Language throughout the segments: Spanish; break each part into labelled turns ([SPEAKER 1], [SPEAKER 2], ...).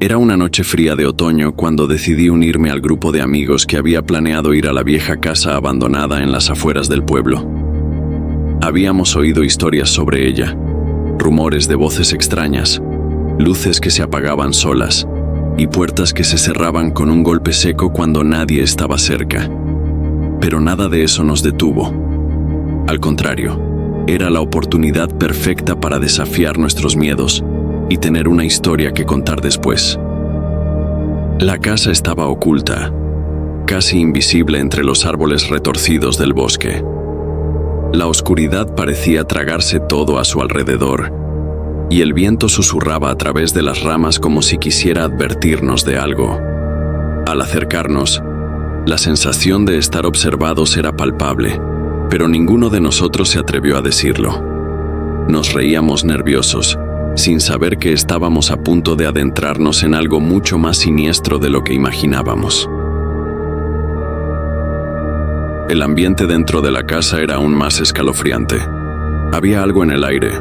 [SPEAKER 1] Era una noche fría de otoño cuando decidí unirme al grupo de amigos que había planeado ir a la vieja casa abandonada en las afueras del pueblo. Habíamos oído historias sobre ella, rumores de voces extrañas, luces que se apagaban solas y puertas que se cerraban con un golpe seco cuando nadie estaba cerca. Pero nada de eso nos detuvo. Al contrario, era la oportunidad perfecta para desafiar nuestros miedos y tener una historia que contar después. La casa estaba oculta, casi invisible entre los árboles retorcidos del bosque. La oscuridad parecía tragarse todo a su alrededor, y el viento susurraba a través de las ramas como si quisiera advertirnos de algo. Al acercarnos, la sensación de estar observados era palpable, pero ninguno de nosotros se atrevió a decirlo. Nos reíamos nerviosos, sin saber que estábamos a punto de adentrarnos en algo mucho más siniestro de lo que imaginábamos. El ambiente dentro de la casa era aún más escalofriante. Había algo en el aire,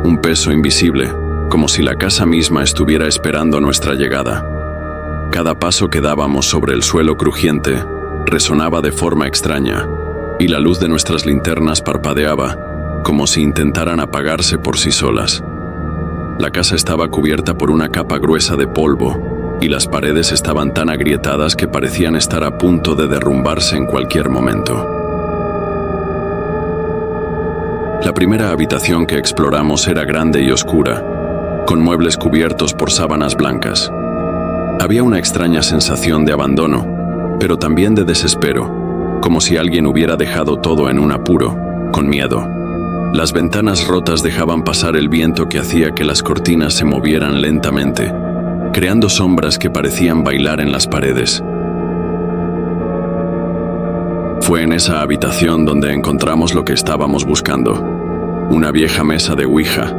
[SPEAKER 1] un peso invisible, como si la casa misma estuviera esperando nuestra llegada. Cada paso que dábamos sobre el suelo crujiente resonaba de forma extraña, y la luz de nuestras linternas parpadeaba, como si intentaran apagarse por sí solas. La casa estaba cubierta por una capa gruesa de polvo, y las paredes estaban tan agrietadas que parecían estar a punto de derrumbarse en cualquier momento. La primera habitación que exploramos era grande y oscura, con muebles cubiertos por sábanas blancas. Había una extraña sensación de abandono, pero también de desespero, como si alguien hubiera dejado todo en un apuro, con miedo. Las ventanas rotas dejaban pasar el viento que hacía que las cortinas se movieran lentamente, creando sombras que parecían bailar en las paredes. Fue en esa habitación donde encontramos lo que estábamos buscando: una vieja mesa de Ouija,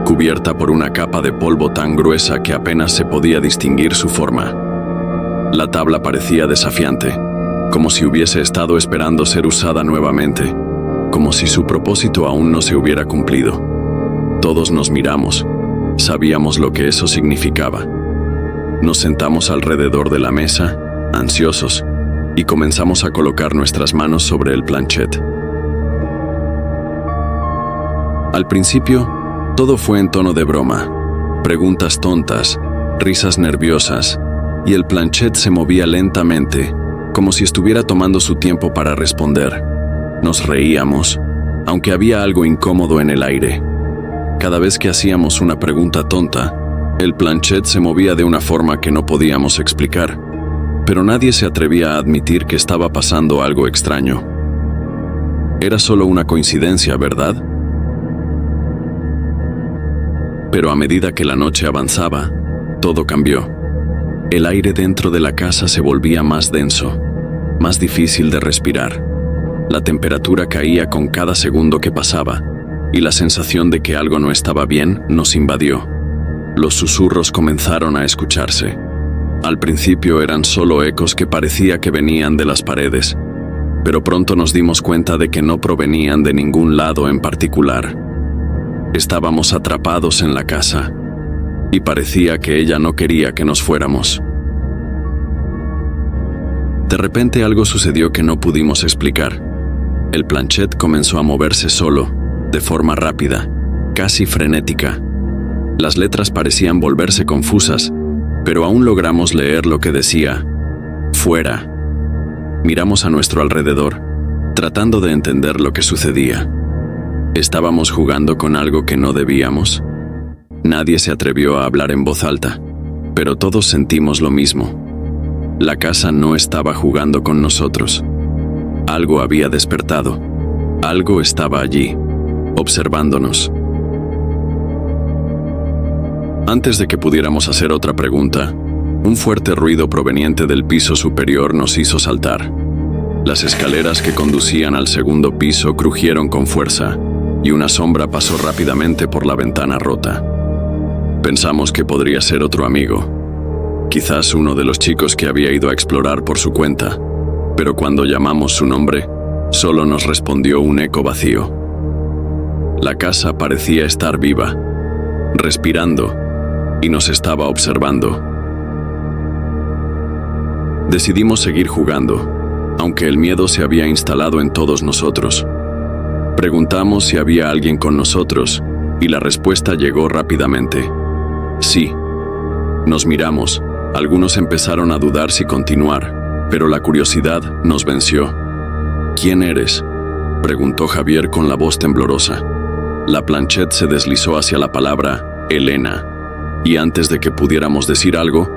[SPEAKER 1] cubierta por una capa de polvo tan gruesa que apenas se podía distinguir su forma. La tabla parecía desafiante, como si hubiese estado esperando ser usada nuevamente, como si su propósito aún no se hubiera cumplido. Todos nos miramos, sabíamos lo que eso significaba. Nos sentamos alrededor de la mesa, ansiosos, y comenzamos a colocar nuestras manos sobre el planchet. Al principio, todo fue en tono de broma, preguntas tontas, risas nerviosas, y el planchet se movía lentamente, como si estuviera tomando su tiempo para responder. Nos reíamos, aunque había algo incómodo en el aire. Cada vez que hacíamos una pregunta tonta, el planchet se movía de una forma que no podíamos explicar, pero nadie se atrevía a admitir que estaba pasando algo extraño. Era solo una coincidencia, ¿verdad? Pero a medida que la noche avanzaba, todo cambió. El aire dentro de la casa se volvía más denso, más difícil de respirar. La temperatura caía con cada segundo que pasaba, y la sensación de que algo no estaba bien nos invadió. Los susurros comenzaron a escucharse. Al principio eran solo ecos que parecía que venían de las paredes, pero pronto nos dimos cuenta de que no provenían de ningún lado en particular. Estábamos atrapados en la casa, y parecía que ella no quería que nos fuéramos. De repente algo sucedió que no pudimos explicar. El planchet comenzó a moverse solo, de forma rápida, casi frenética. Las letras parecían volverse confusas, pero aún logramos leer lo que decía: fuera. Miramos a nuestro alrededor, tratando de entender lo que sucedía. ¿Estábamos jugando con algo que no debíamos? Nadie se atrevió a hablar en voz alta, pero todos sentimos lo mismo. La casa no estaba jugando con nosotros. Algo había despertado. Algo estaba allí, observándonos. Antes de que pudiéramos hacer otra pregunta, un fuerte ruido proveniente del piso superior nos hizo saltar. Las escaleras que conducían al segundo piso crujieron con fuerza, y una sombra pasó rápidamente por la ventana rota. Pensamos que podría ser otro amigo, quizás uno de los chicos que había ido a explorar por su cuenta, pero cuando llamamos su nombre, solo nos respondió un eco vacío. La casa parecía estar viva, respirando, y nos estaba observando. Decidimos seguir jugando, aunque el miedo se había instalado en todos nosotros. Preguntamos si había alguien con nosotros, y la respuesta llegó rápidamente. Sí. Nos miramos, algunos empezaron a dudar si continuar, pero la curiosidad nos venció. ¿Quién eres?, preguntó Javier con la voz temblorosa. La planchette se deslizó hacia la palabra Elena, y antes de que pudiéramos decir algo,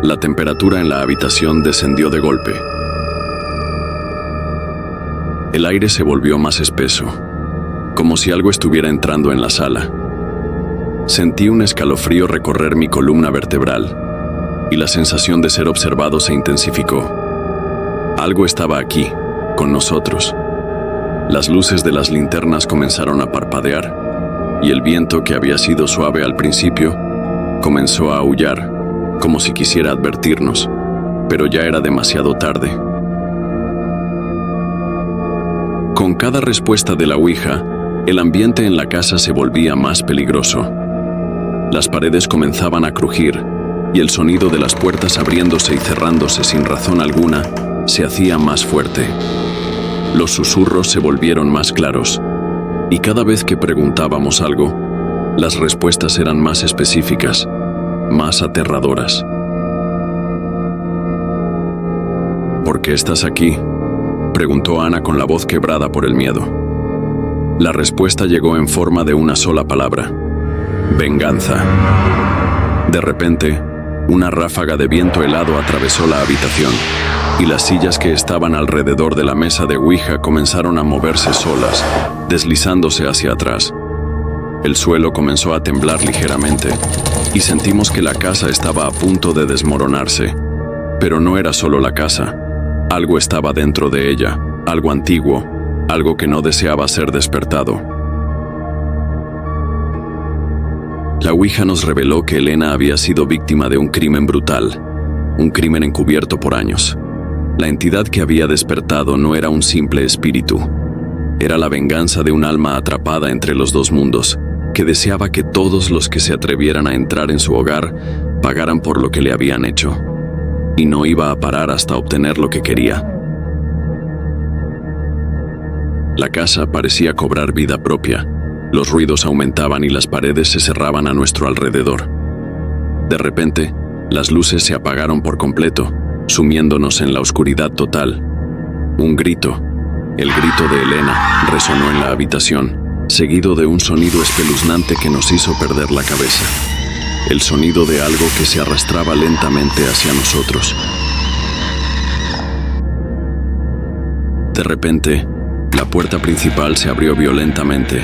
[SPEAKER 1] la temperatura en la habitación descendió de golpe. El aire se volvió más espeso, como si algo estuviera entrando en la sala. Sentí un escalofrío recorrer mi columna vertebral, y la sensación de ser observado se intensificó. Algo estaba aquí, con nosotros. Las luces de las linternas comenzaron a parpadear, y el viento, que había sido suave al principio, comenzó a aullar, como si quisiera advertirnos, pero ya era demasiado tarde. Con cada respuesta de la Ouija, el ambiente en la casa se volvía más peligroso. Las paredes comenzaban a crujir, y el sonido de las puertas abriéndose y cerrándose sin razón alguna se hacía más fuerte. Los susurros se volvieron más claros, y cada vez que preguntábamos algo, las respuestas eran más específicas, más aterradoras. ¿Por qué estás aquí?, preguntó Ana con la voz quebrada por el miedo. La respuesta llegó en forma de una sola palabra: venganza. De repente, una ráfaga de viento helado atravesó la habitación, y las sillas que estaban alrededor de la mesa de Ouija comenzaron a moverse solas, deslizándose hacia atrás. El suelo comenzó a temblar ligeramente, y sentimos que la casa estaba a punto de desmoronarse. Pero no era solo la casa. Algo estaba dentro de ella, algo antiguo, algo que no deseaba ser despertado. La Ouija nos reveló que Elena había sido víctima de un crimen brutal, un crimen encubierto por años. La entidad que había despertado no era un simple espíritu. Era la venganza de un alma atrapada entre los dos mundos, que deseaba que todos los que se atrevieran a entrar en su hogar pagaran por lo que le habían hecho. Y no iba a parar hasta obtener lo que quería. La casa parecía cobrar vida propia. Los ruidos aumentaban y las paredes se cerraban a nuestro alrededor. De repente, las luces se apagaron por completo, sumiéndonos en la oscuridad total. Un grito, el grito de Elena, resonó en la habitación, seguido de un sonido espeluznante que nos hizo perder la cabeza. El sonido de algo que se arrastraba lentamente hacia nosotros. De repente, la puerta principal se abrió violentamente,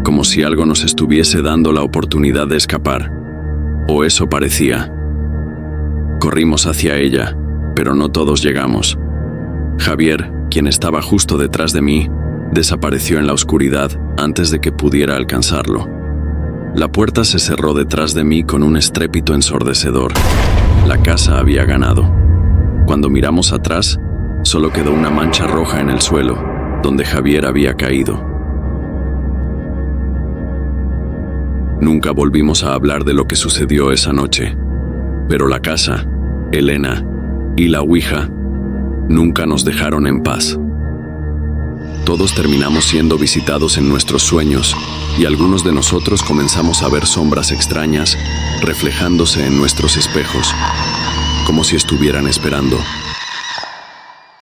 [SPEAKER 1] como si algo nos estuviese dando la oportunidad de escapar. O eso parecía. Corrimos hacia ella, pero no todos llegamos. Javier, quien estaba justo detrás de mí, desapareció en la oscuridad antes de que pudiera alcanzarlo. La puerta se cerró detrás de mí con un estrépito ensordecedor. La casa había ganado. Cuando miramos atrás, solo quedó una mancha roja en el suelo, donde Javier había caído. Nunca volvimos a hablar de lo que sucedió esa noche, pero la casa, Elena y la Ouija nunca nos dejaron en paz. Todos terminamos siendo visitados en nuestros sueños, y algunos de nosotros comenzamos a ver sombras extrañas reflejándose en nuestros espejos, como si estuvieran esperando